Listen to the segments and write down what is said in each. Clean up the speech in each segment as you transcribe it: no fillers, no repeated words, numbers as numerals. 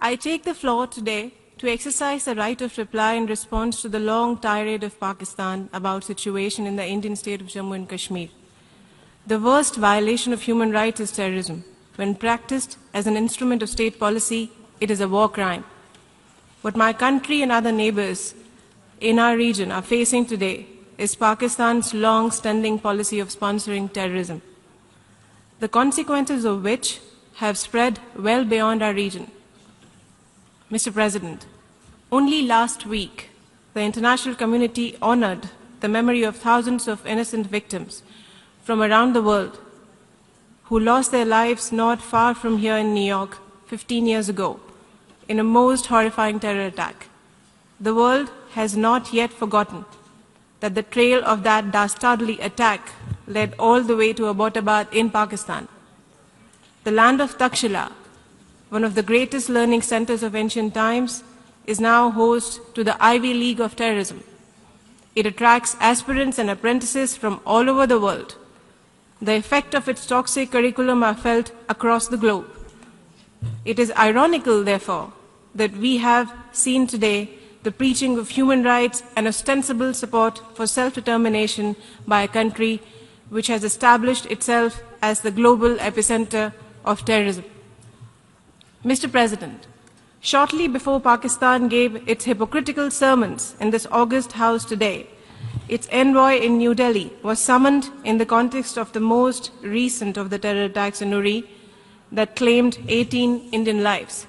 I take the floor today to exercise the right of reply in response to the long tirade of Pakistan about situation in the Indian state of Jammu and Kashmir. The worst violation of human rights is terrorism. When practiced as an instrument of state policy, it is a war crime. What my country and other neighbors in our region are facing today is Pakistan's long-standing policy of sponsoring terrorism, the consequences of which have spread well beyond our region. Mr. President, only last week, the international community honored the memory of thousands of innocent victims from around the world who lost their lives not far from here in New York 15 years ago in a most horrifying terror attack. The world has not yet forgotten that the trail of that dastardly attack led all the way to Abbottabad in Pakistan. The land of Takshila, one of the greatest learning centers of ancient times, is now host to the Ivy League of terrorism. It attracts aspirants and apprentices from all over the world. The effect of its toxic curriculum are felt across the globe. It is ironical, therefore, that we have seen today the preaching of human rights and ostensible support for self-determination by a country which has established itself as the global epicenter of terrorism. Mr. President, shortly before Pakistan gave its hypocritical sermons in this august House today, its envoy in New Delhi was summoned in the context of the most recent of the terror attacks in Uri that claimed 18 Indian lives.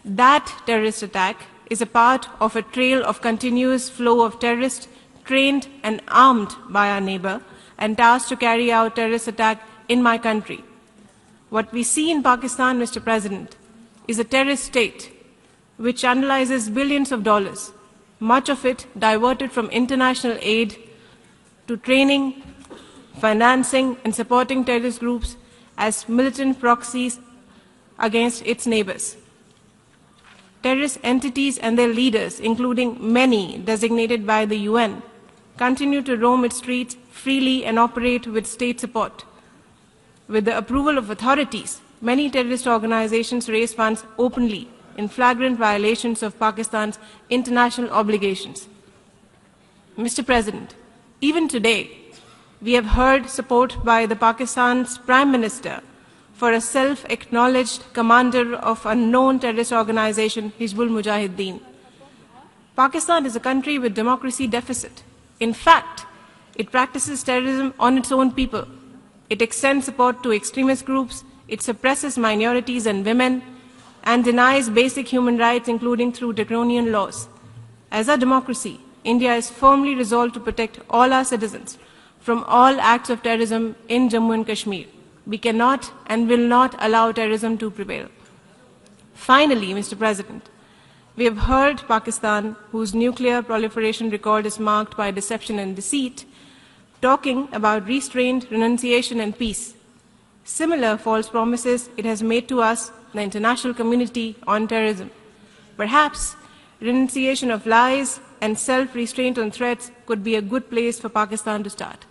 That terrorist attack is a part of a trail of continuous flow of terrorists trained and armed by our neighbor and tasked to carry out terrorist attack in my country. What we see in Pakistan, Mr. President, is a terrorist state which channelizes billions of dollars, much of it diverted from international aid to training, financing, and supporting terrorist groups as militant proxies against its neighbors. Terrorist entities and their leaders, including many designated by the UN, continue to roam its streets freely and operate with state support. With the approval of authorities, many terrorist organizations raise funds openly in flagrant violations of Pakistan's international obligations. Mr. President, even today, we have heard support by the Pakistan's Prime Minister for a self-acknowledged commander of a known terrorist organization, Hizbul Mujahideen. Pakistan is a country with democracy deficit. In fact, it practices terrorism on its own people. It extends support to extremist groups, it suppresses minorities and women, and denies basic human rights, including through draconian laws. As a democracy, India is firmly resolved to protect all our citizens from all acts of terrorism in Jammu and Kashmir. We cannot and will not allow terrorism to prevail. Finally, Mr. President, we have heard Pakistan, whose nuclear proliferation record is marked by deception and deceit, talking about restraint, renunciation, and peace. Similar false promises it has made to us, the international community, on terrorism. Perhaps renunciation of lies and self-restraint on threats could be a good place for Pakistan to start.